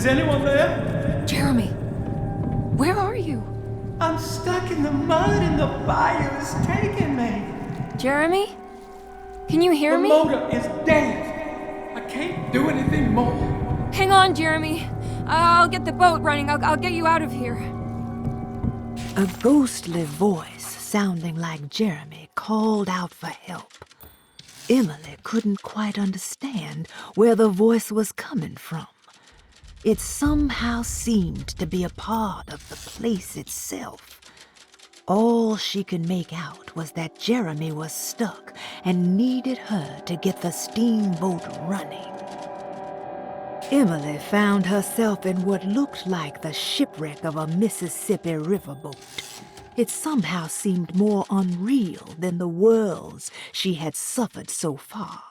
Is anyone there? Jeremy, where are you? I'm stuck in the mud and the bayou is taking me. Jeremy? Can you hear me? The motor is dead. I can't do anything more. Hang on, Jeremy. I'll get the boat running. I'll get you out of here. A ghostly voice sounding like Jeremy called out for help. Emily couldn't quite understand where the voice was coming from. It somehow seemed to be a part of the place itself. All she could make out was that Jeremy was stuck and needed her to get the steamboat running. Emily found herself in what looked like the shipwreck of a Mississippi riverboat. It somehow seemed more unreal than the worlds she had suffered so far.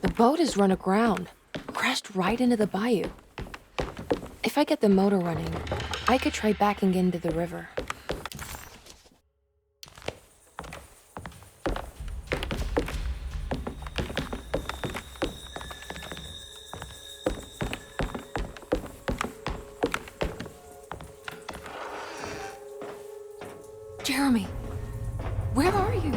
The boat is run aground, crashed right into the bayou. If I get the motor running, I could try backing into the river. Jeremy, where are you?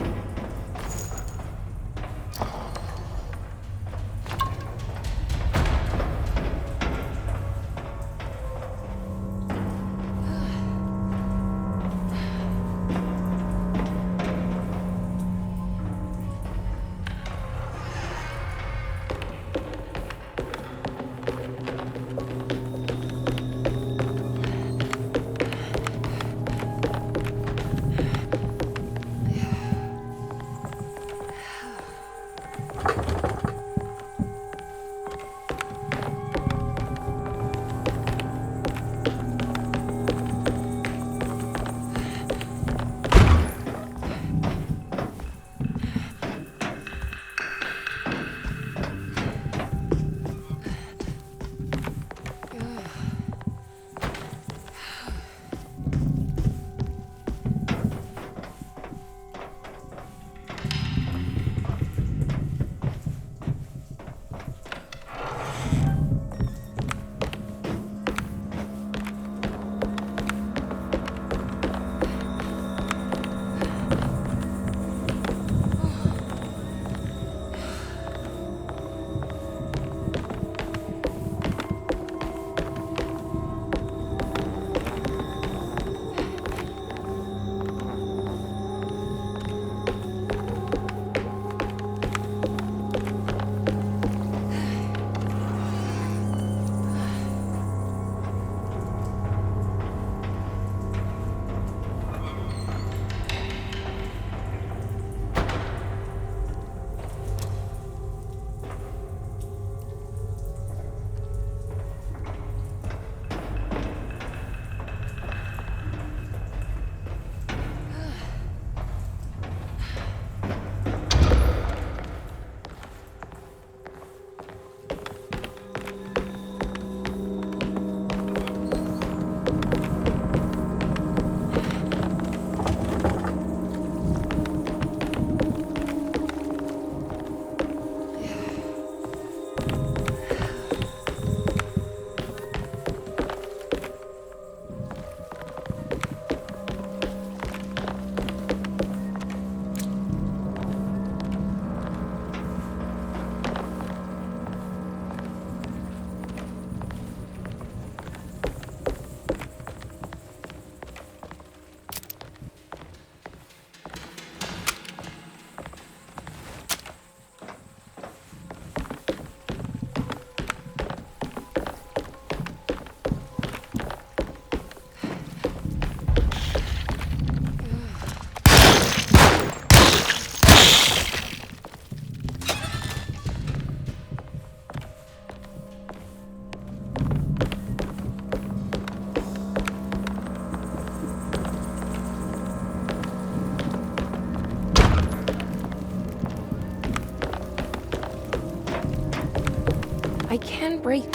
I can break.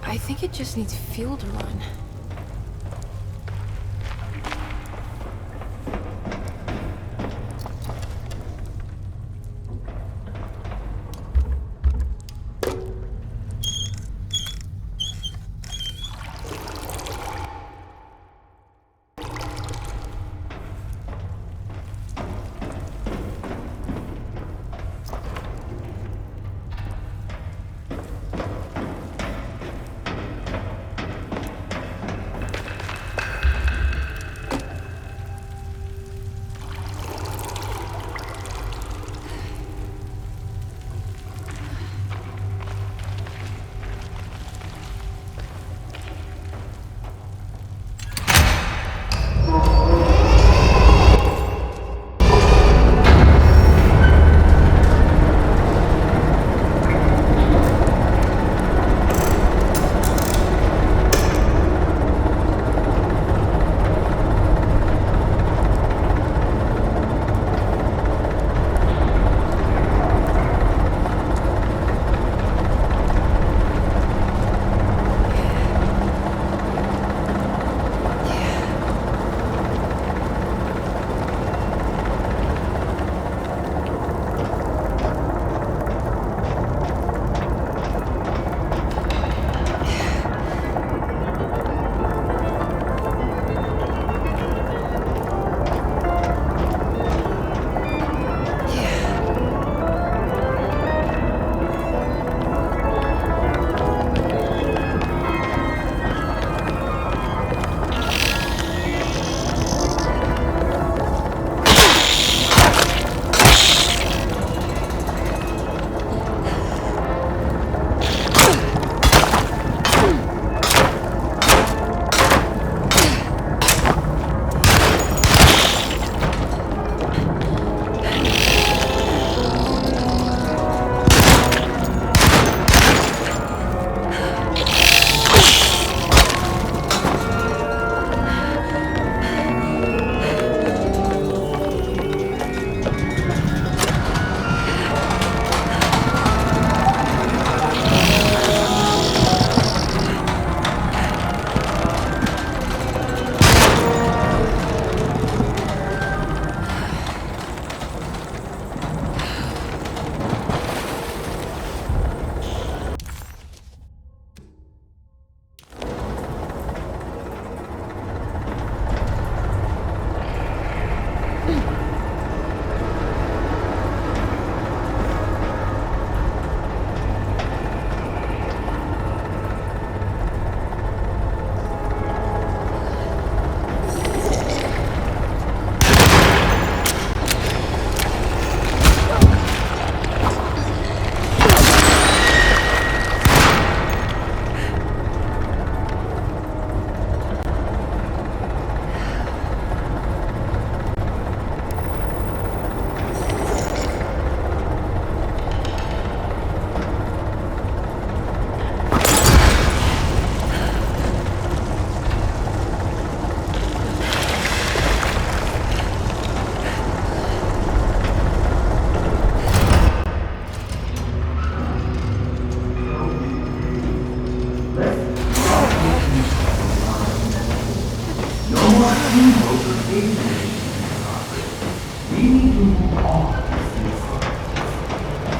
I think it just needs fuel to run.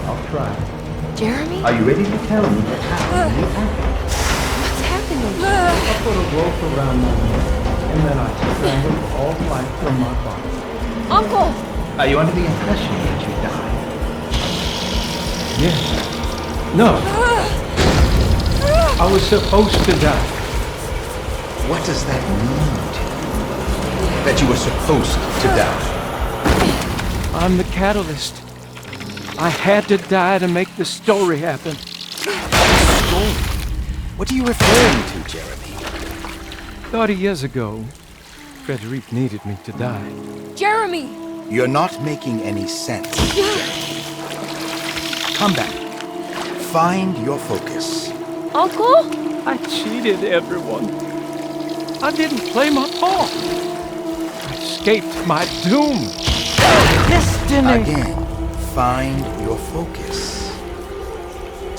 I'll try. Jeremy? Are you ready to tell me what happened in the attic? What's happening? I put a rope around my neck, and then I strangled all life from my body. Uncle! Are you under the impression that you died? Yes. No. I was supposed to die. What does that mean to you? That you were supposed to die? I'm the catalyst. I had to die to make the story happen. Story? What are you referring to, Jeremy? 30 years ago, Frederic needed me to die. Jeremy! You're not making any sense, Jeremy. Come back. Find your focus. Uncle? I cheated everyone. I didn't play my part. I escaped my doom. Destiny! Again, find your focus.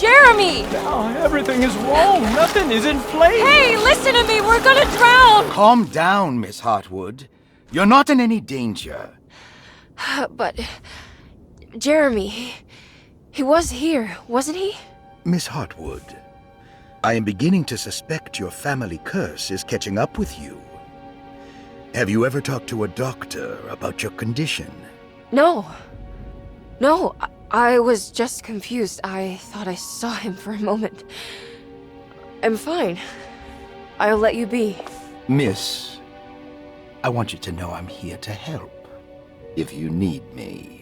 Jeremy! Now everything is wrong. Nothing is in place. Hey, listen to me! We're gonna drown! Calm down, Miss Hartwood. You're not in any danger. But... Jeremy... He was here, wasn't he? Miss Hartwood, I am beginning to suspect your family curse is catching up with you. Have you ever talked to a doctor about your condition? No. No, I was just confused. I thought I saw him for a moment. I'm fine. I'll let you be. Miss, I want you to know I'm here to help, if you need me.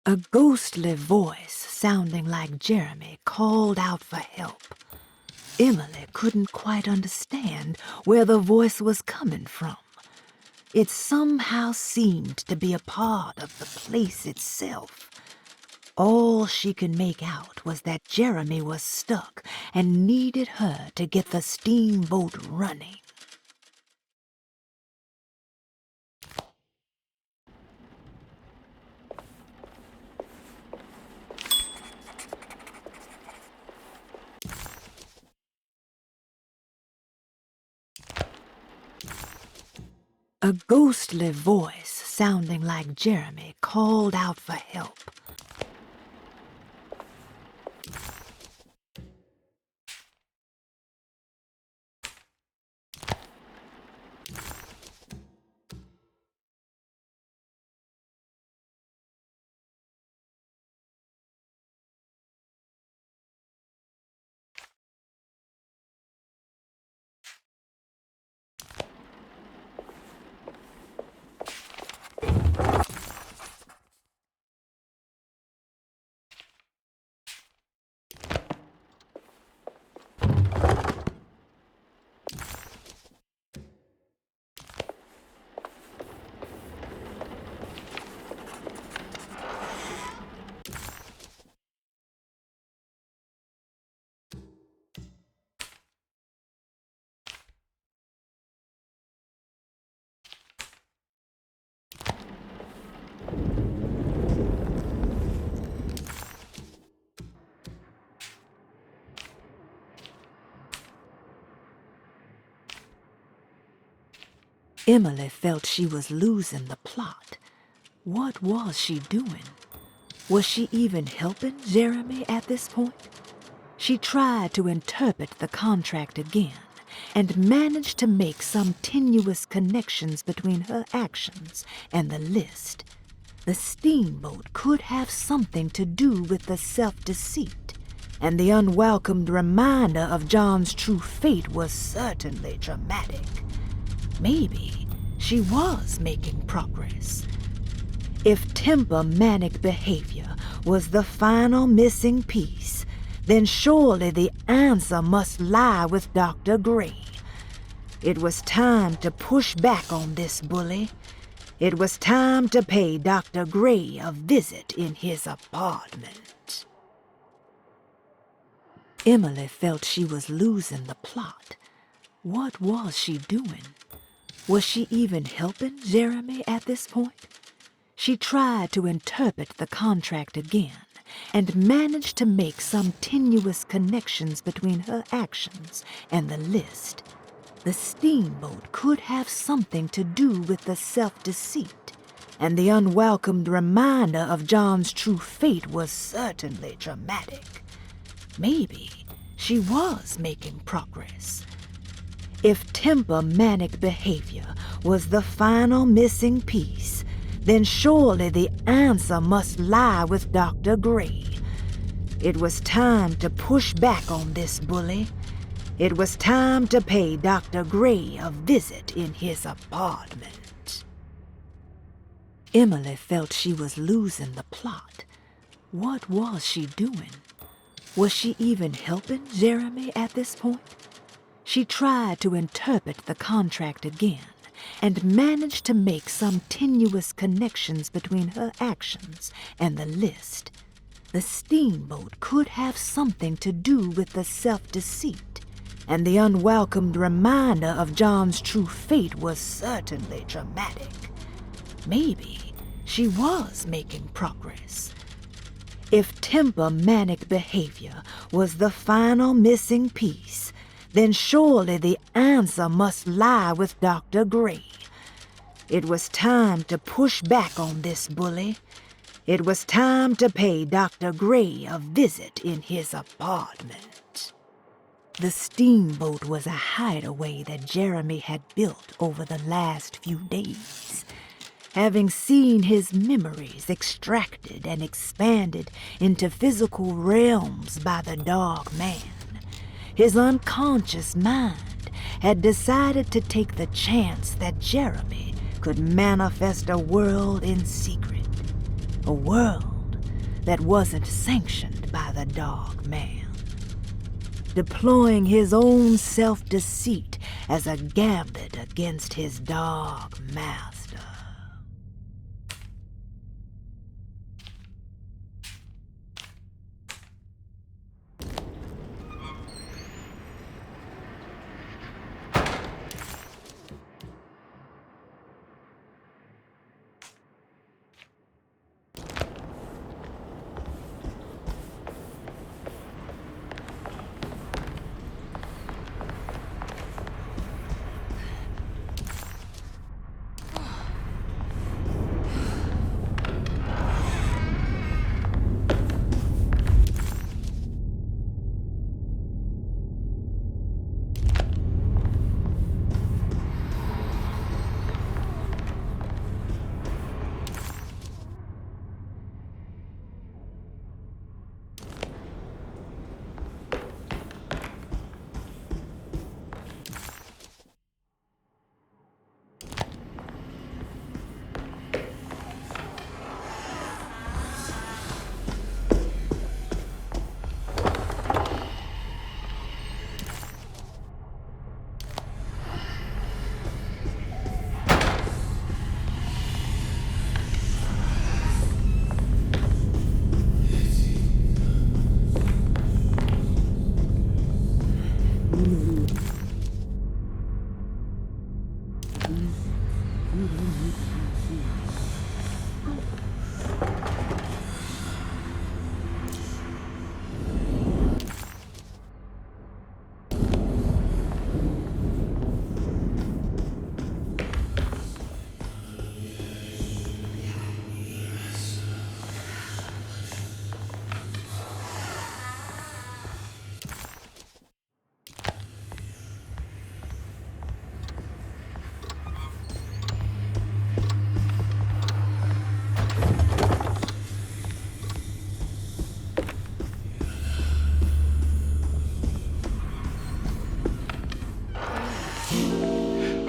A ghostly voice sounding like Jeremy called out for help. Emily couldn't quite understand where the voice was coming from. It somehow seemed to be a part of the place itself. All she could make out was that Jeremy was stuck and needed her to get the steamboat running. A ghostly voice sounding like Jeremy called out for help. Emily felt she was losing the plot. What was she doing? Was she even helping Jeremy at this point? She tried to interpret the contract again and managed to make some tenuous connections between her actions and the list. The steamboat could have something to do with the self-deceit, and the unwelcomed reminder of John's true fate was certainly dramatic. Maybe she was making progress. If temper-manic behavior was the final missing piece, then surely the answer must lie with Dr. Gray. It was time to push back on this bully. It was time to pay Dr. Gray a visit in his apartment. Emily felt she was losing the plot. What was she doing? Was she even helping Jeremy at this point? She tried to interpret the contract again and managed to make some tenuous connections between her actions and the list. The steamboat could have something to do with the self-deceit, and the unwelcomed reminder of John's true fate was certainly dramatic. Maybe she was making progress. If temper-manic behavior was the final missing piece, then surely the answer must lie with Dr. Gray. It was time to push back on this bully. It was time to pay Dr. Gray a visit in his apartment. Emily felt she was losing the plot. What was she doing? Was she even helping Jeremy at this point? She tried to interpret the contract again and managed to make some tenuous connections between her actions and the list. The steamboat could have something to do with the self-deceit, and the unwelcomed reminder of John's true fate was certainly dramatic. Maybe she was making progress. If temper-manic behavior was the final missing piece, then surely the answer must lie with Dr. Gray. It was time to push back on this bully. It was time to pay Dr. Gray a visit in his apartment. The steamboat was a hideaway that Jeremy had built over the last few days. Having seen his memories extracted and expanded into physical realms by the Dog Man, his unconscious mind had decided to take the chance that Jeremy could manifest a world in secret. A world that wasn't sanctioned by the Dog Man. Deploying his own self-deceit as a gambit against his dog master.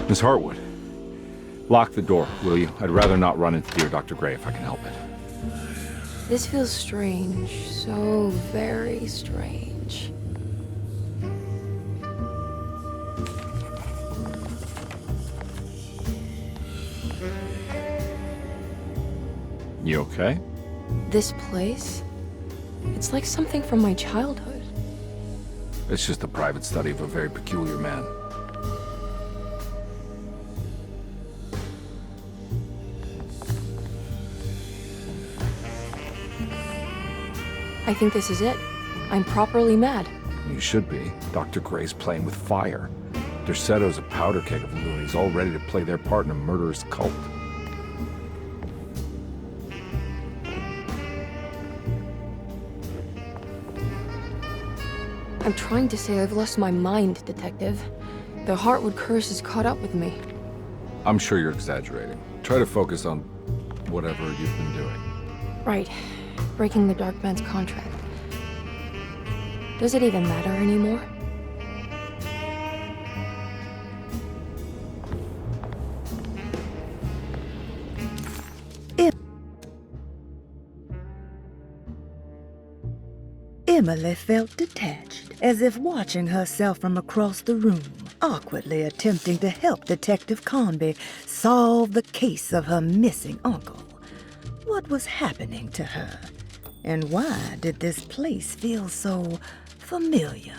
Miss Hartwood, lock the door, will you? I'd rather not run into dear Dr. Gray if I can help it. This feels strange. So very strange. You okay? This place? It's like something from my childhood. It's just a private study of a very peculiar man. I think this is it. I'm properly mad. You should be. Dr. Gray's playing with fire. Derceto's a powder keg of loonies all ready to play their part in a murderous cult. I'm trying to say I've lost my mind, Detective. The Heartwood curse has caught up with me. I'm sure you're exaggerating. Try to focus on whatever you've been doing. Right. Breaking the Dark Man's contract. Does it even matter anymore? Emily felt detached, as if watching herself from across the room, awkwardly attempting to help Detective Conby solve the case of her missing uncle. What was happening to her? And why did this place feel so familiar?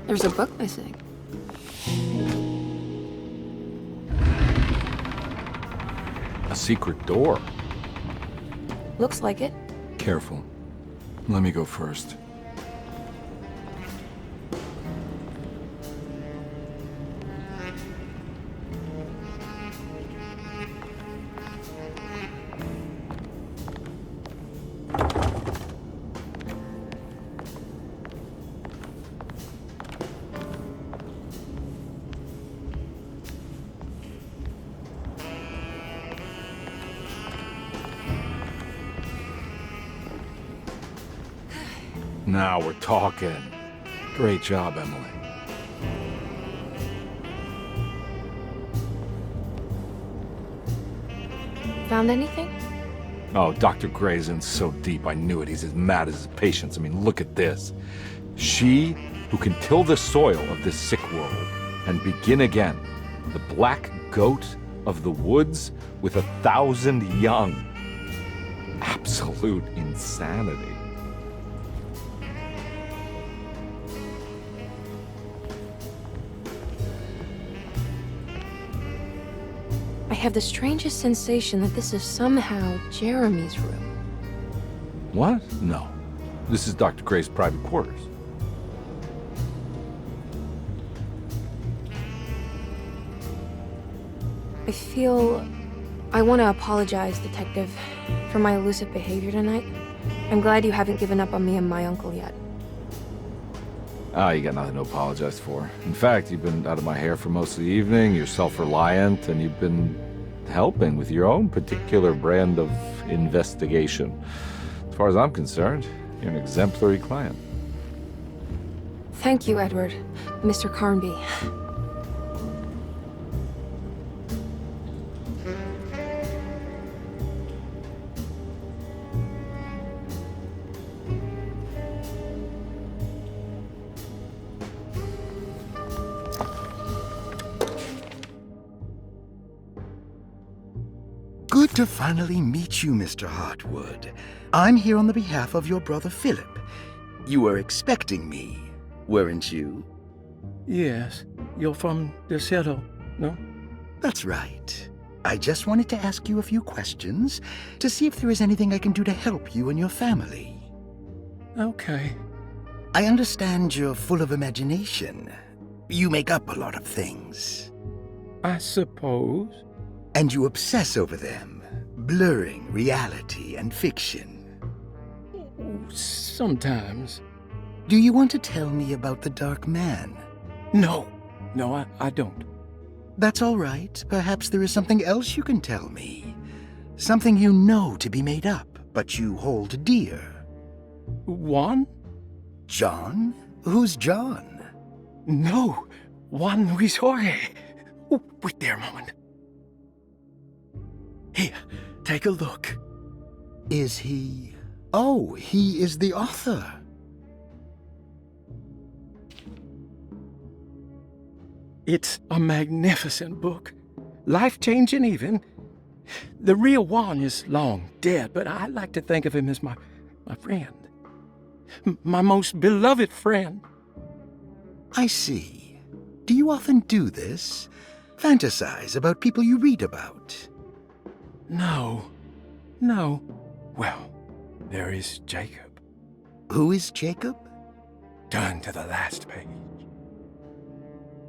There's a book missing. A secret door. Looks like it. Careful. Let me go first. Now we're talking. Great job, Emily. Found anything? Oh, Dr. Gray's in so deep, I knew it. He's as mad as his patients. I mean, look at this. She who can till the soil of this sick world and begin again. The black goat of the woods with 1,000 young. Absolute insanity. I have the strangest sensation that this is somehow Jeremy's room. What? No. This is Dr. Gray's private quarters. I feel... I want to apologize, Detective, for my elusive behavior tonight. I'm glad you haven't given up on me and my uncle yet. Ah, you got nothing to apologize for. In fact, you've been out of my hair for most of the evening, you're self-reliant, and you've been helping with your own particular brand of investigation. As far as I'm concerned, you're an exemplary client. Thank you, Edward. Mr. Carnby. Good to finally meet you, Mr. Hartwood. I'm here on the behalf of your brother Philip. You were expecting me, weren't you? Yes, you're from the city, no? That's right. I just wanted to ask you a few questions to see if there is anything I can do to help you and your family. Okay. I understand you're full of imagination. You make up a lot of things. I suppose. And you obsess over them, blurring reality and fiction. Sometimes. Do you want to tell me about the Dark Man? No, I don't. That's all right. Perhaps there is something else you can tell me. Something you know to be made up, but you hold dear. Juan? John? Who's John? No, Juan Luis Jorge. Oh, wait there a moment. Here, take a look. Is he... Oh, he is the author. It's a magnificent book. Life-changing even. The real Juan is long dead, but I like to think of him as my friend. My most beloved friend. I see. Do you often do this? Fantasize about people you read about? No. Well, there is Jacob. Who is Jacob? Turn to the last page.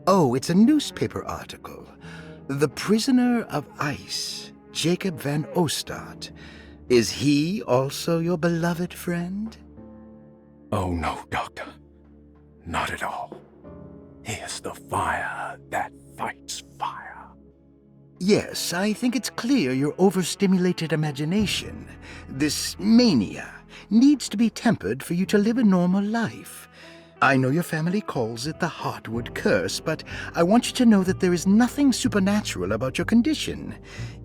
Oh, it's a newspaper article. The prisoner of ice, Jacob van Ostad. Is he also your beloved friend? Oh, no, Doctor. Not at all. He is the fire that fights fire. Yes, I think it's clear your overstimulated imagination, this mania, needs to be tempered for you to live a normal life. I know your family calls it the Heartwood Curse, but I want you to know that there is nothing supernatural about your condition.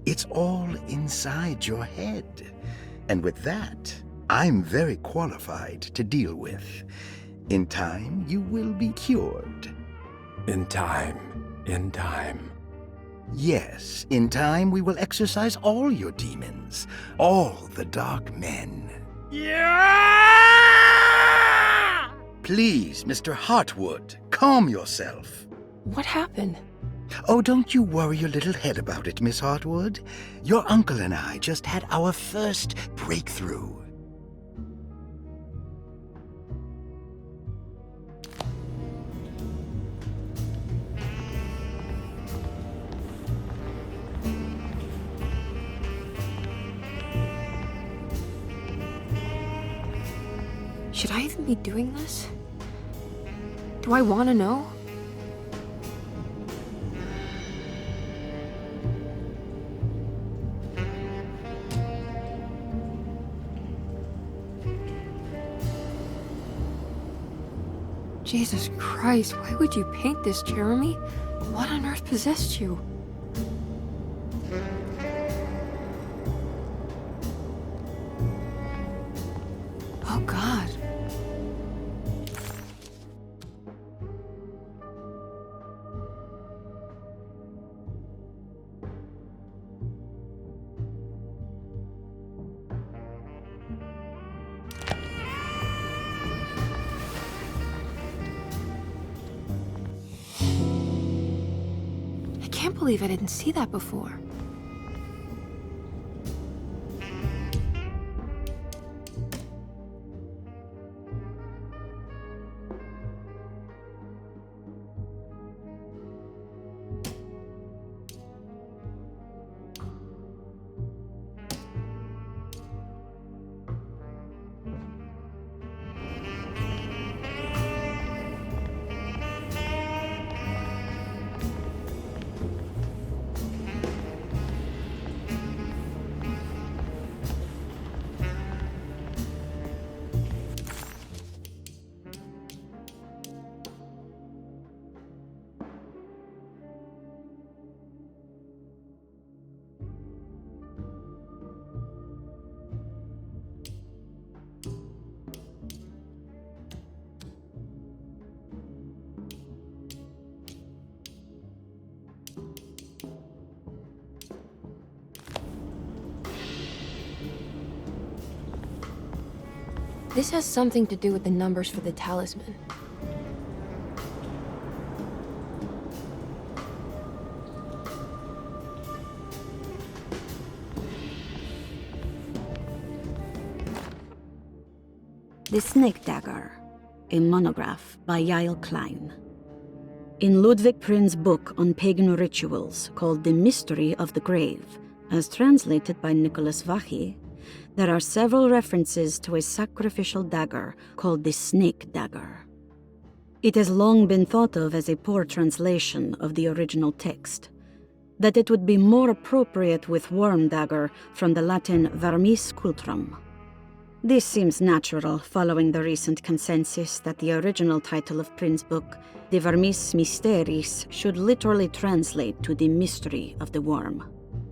It's all inside your head. And with that, I'm very qualified to deal with. In time, you will be cured. In time. In time. Yes, in time we will exorcise all your demons, all the dark men. Yeah! Please, Mr. Heartwood, calm yourself. What happened? Oh, don't you worry your little head about it, Miss Heartwood. Your uncle and I just had our first breakthrough. Should I even be doing this? Do I want to know? Jesus Christ, why would you paint this, Jeremy? What on earth possessed you? Oh God. I can't believe I didn't see that before. This has something to do with the numbers for the talisman. The Snake Dagger, a monograph by Yael Klein. In Ludwig Prin's book on pagan rituals called The Mystery of the Grave, as translated by Nicholas Vachy, there are several references to a sacrificial dagger called the Snake Dagger. It has long been thought of as a poor translation of the original text, that it would be more appropriate with worm dagger from the Latin vermis cultrum. This seems natural following the recent consensus that the original title of Prin's book, De Vermis Mysteris, should literally translate to the mystery of the worm.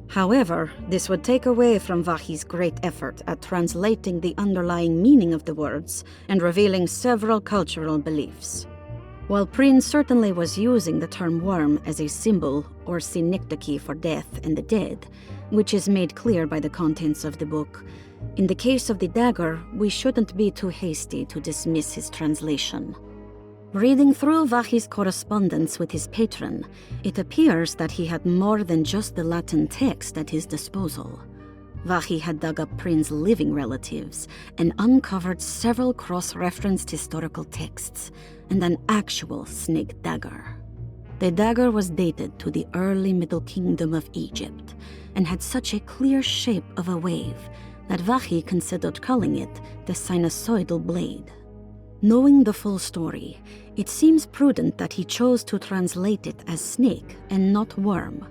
However, this would take away from Vachy's great effort at translating the underlying meaning of the words and revealing several cultural beliefs. While Prin certainly was using the term worm as a symbol or synecdoche for death and the dead, which is made clear by the contents of the book, in the case of the dagger, we shouldn't be too hasty to dismiss his translation. Reading through Vachy's correspondence with his patron, it appears that he had more than just the Latin text at his disposal. Vahi had dug up Prin's living relatives and uncovered several cross-referenced historical texts and an actual snake dagger. The dagger was dated to the early Middle Kingdom of Egypt and had such a clear shape of a wave that Vahi considered calling it the sinusoidal blade. Knowing the full story, it seems prudent that he chose to translate it as snake and not worm.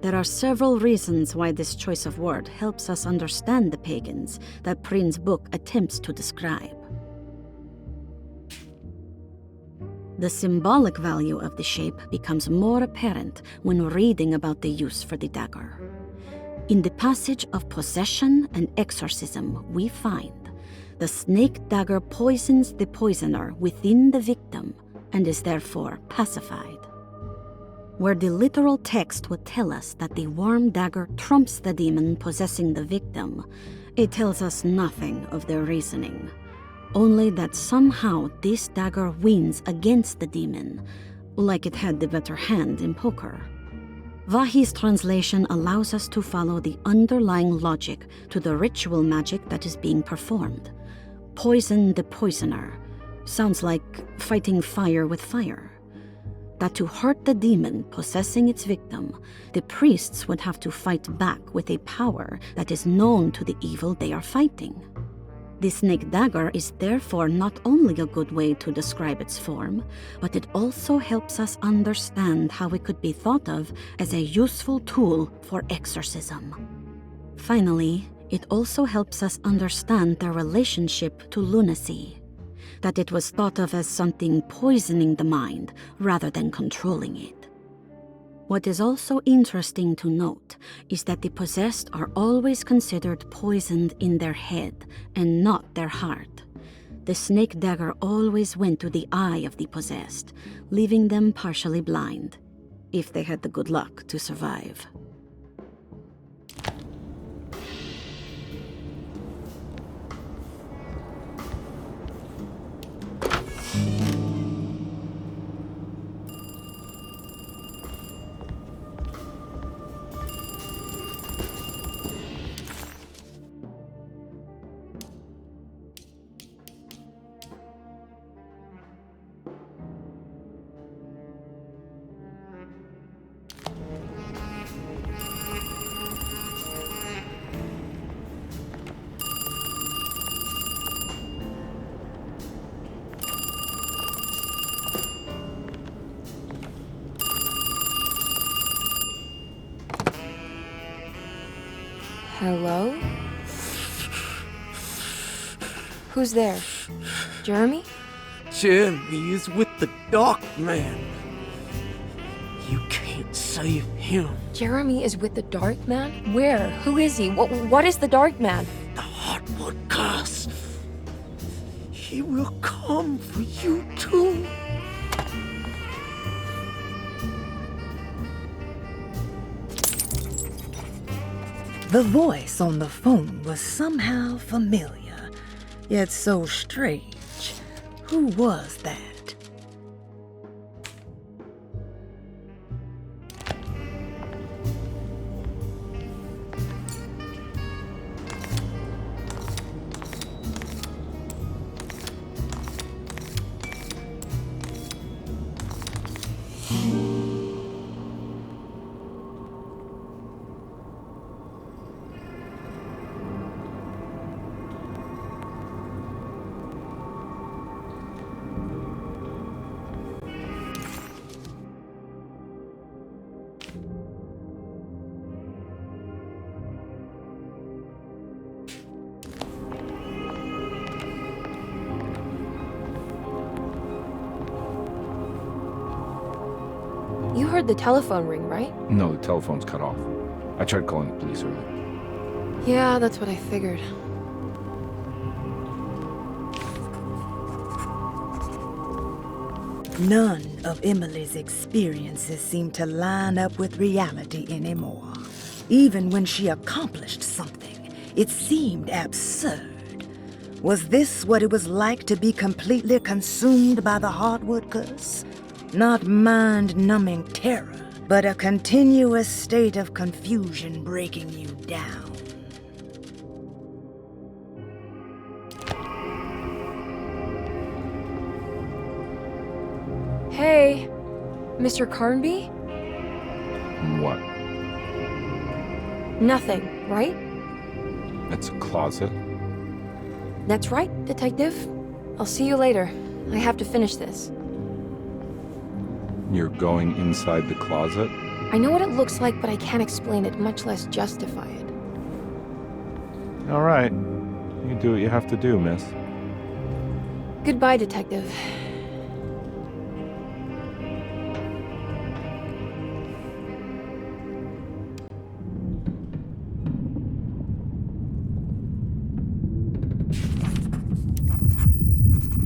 There are several reasons why this choice of word helps us understand the pagans that Prin's book attempts to describe. The symbolic value of the shape becomes more apparent when reading about the use for the dagger. In the passage of possession and exorcism, we find the snake dagger poisons the poisoner within the victim and is therefore pacified. Where the literal text would tell us that the worm dagger trumps the demon possessing the victim, it tells us nothing of their reasoning, only that somehow this dagger wins against the demon, like it had the better hand in poker. Vahi's translation allows us to follow the underlying logic to the ritual magic that is being performed. Poison the poisoner sounds like fighting fire with fire. That to hurt the demon possessing its victim, the priests would have to fight back with a power that is known to the evil they are fighting. The snake dagger is therefore not only a good way to describe its form, but it also helps us understand how it could be thought of as a useful tool for exorcism. Finally, it also helps us understand their relationship to lunacy, that it was thought of as something poisoning the mind rather than controlling it. What is also interesting to note is that the possessed are always considered poisoned in their head and not their heart. The snake dagger always went to the eye of the possessed, leaving them partially blind, if they had the good luck to survive. Hello? Who's there? Jeremy? Jeremy is with the Dark Man. You can't save him. Jeremy is with the Dark Man? Where? Who is he? What is the Dark Man? The Heartwood curse. He will come for you too. The voice on the phone was somehow familiar, yet so strange. Who was that? You heard the telephone ring, right? No, the telephone's cut off. I tried calling the police earlier. Yeah, that's what I figured. None of Emily's experiences seemed to line up with reality anymore. Even when she accomplished something, it seemed absurd. Was this what it was like to be completely consumed by the Heartwood curse? Not mind-numbing terror, but a continuous state of confusion breaking you down. Mr. Carnby? What? Nothing, right? It's a closet? That's right, Detective. I'll see you later. I have to finish this. You're going inside the closet? I know what it looks like, but I can't explain it, much less justify it. All right. You do what you have to do, miss. Goodbye, Detective.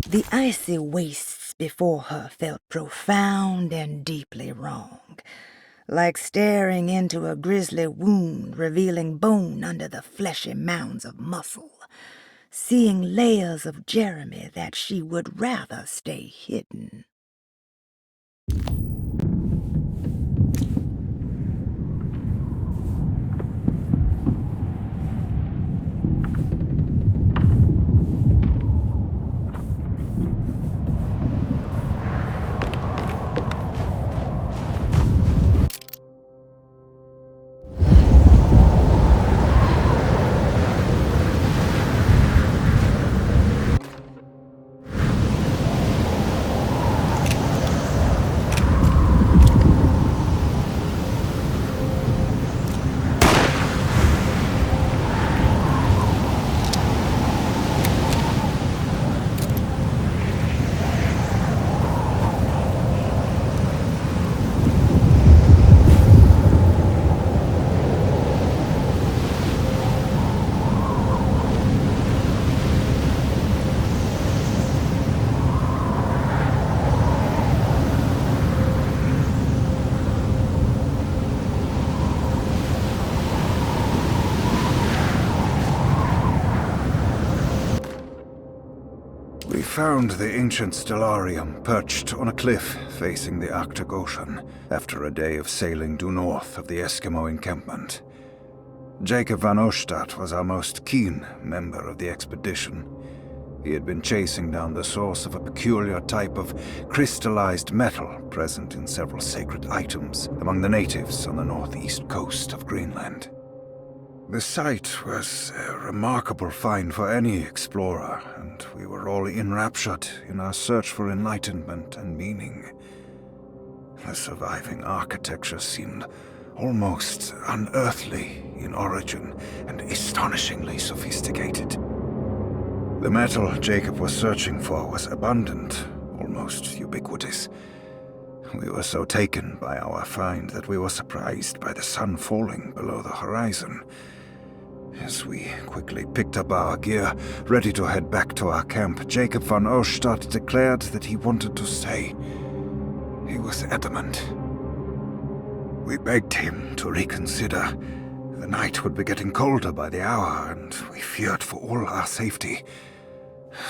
The icy wastes before her felt profound and deeply wrong, like staring into a grisly wound revealing bone under the fleshy mounds of muscle, seeing layers of Jeremy that she would rather stay hidden. We found the ancient stellarium perched on a cliff facing the Arctic Ocean after a day of sailing due north of the Eskimo encampment. Jacob van Oostad was our most keen member of the expedition. He had been chasing down the source of a peculiar type of crystallized metal present in several sacred items among the natives on the northeast coast of Greenland. The site was a remarkable find for any explorer, and we were all enraptured in our search for enlightenment and meaning. The surviving architecture seemed almost unearthly in origin and astonishingly sophisticated. The metal Jacob was searching for was abundant, almost ubiquitous. We were so taken by our find that we were surprised by the sun falling below the horizon. As we quickly picked up our gear, ready to head back to our camp, Jacob van Oostad declared that he wanted to stay. He was adamant. We begged him to reconsider. The night would be getting colder by the hour, and we feared for all our safety.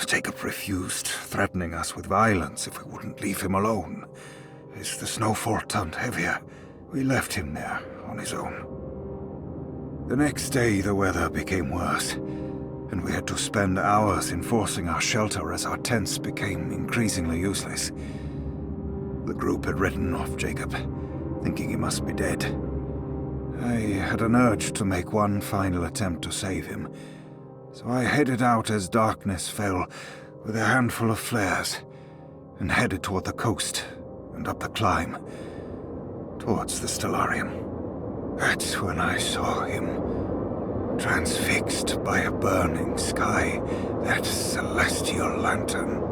Jacob refused, threatening us with violence if we wouldn't leave him alone. As the snowfall turned heavier, we left him there on his own. The next day, the weather became worse, and we had to spend hours enforcing our shelter as our tents became increasingly useless. The group had ridden off Jacob, thinking he must be dead. I had an urge to make one final attempt to save him, so I headed out as darkness fell with a handful of flares and headed toward the coast and up the climb towards the stellarium. That's when I saw him, transfixed by a burning sky, that celestial lantern.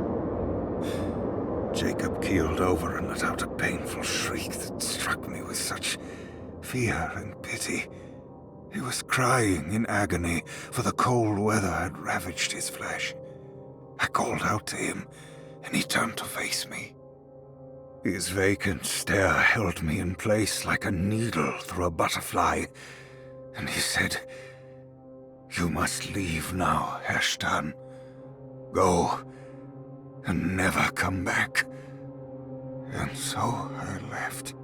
Jacob keeled over and let out a painful shriek that struck me with such fear and pity. He was crying in agony, for the cold weather had ravaged his flesh. I called out to him, and he turned to face me. His vacant stare held me in place like a needle through a butterfly, and he said, "You must leave now, Herrstan. Go, and never come back." And so I left.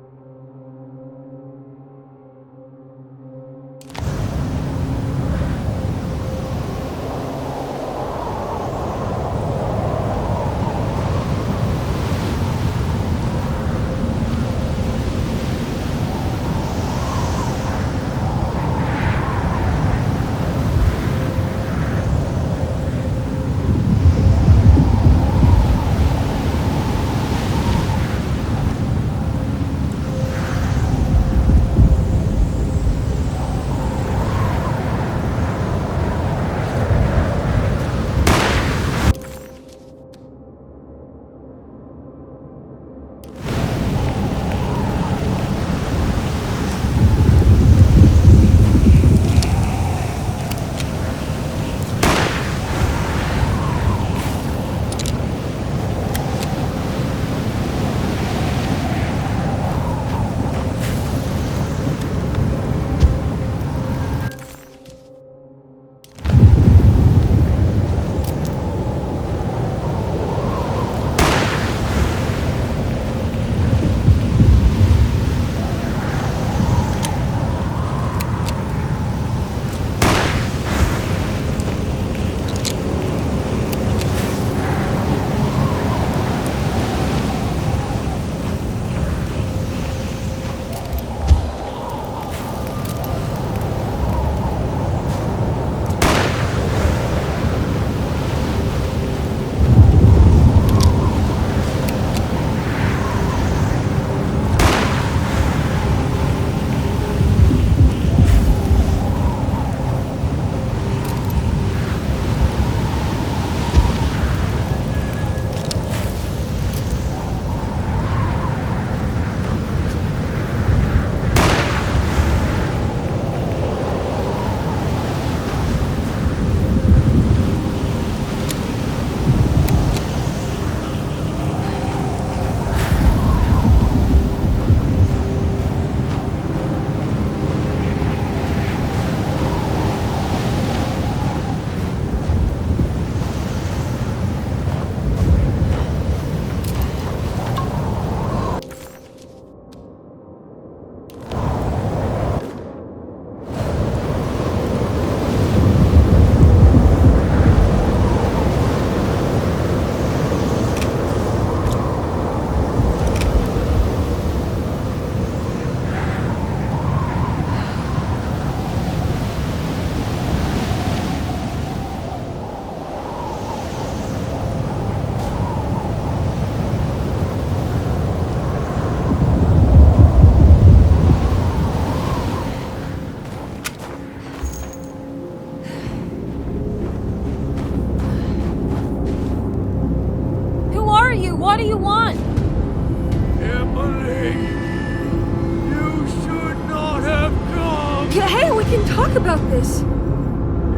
talk about this.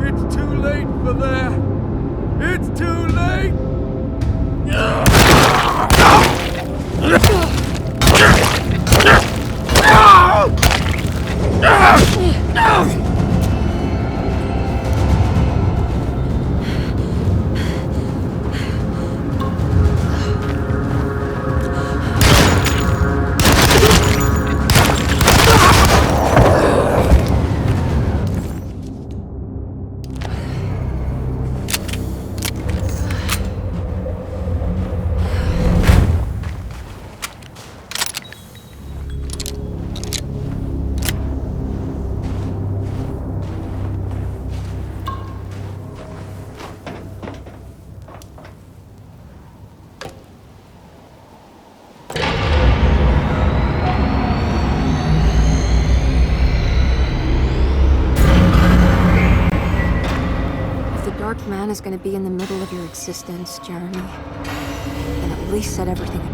It's too late for that. It's too late. Dark man is going to be in the middle of your existence, Jeremy. Then at least set everything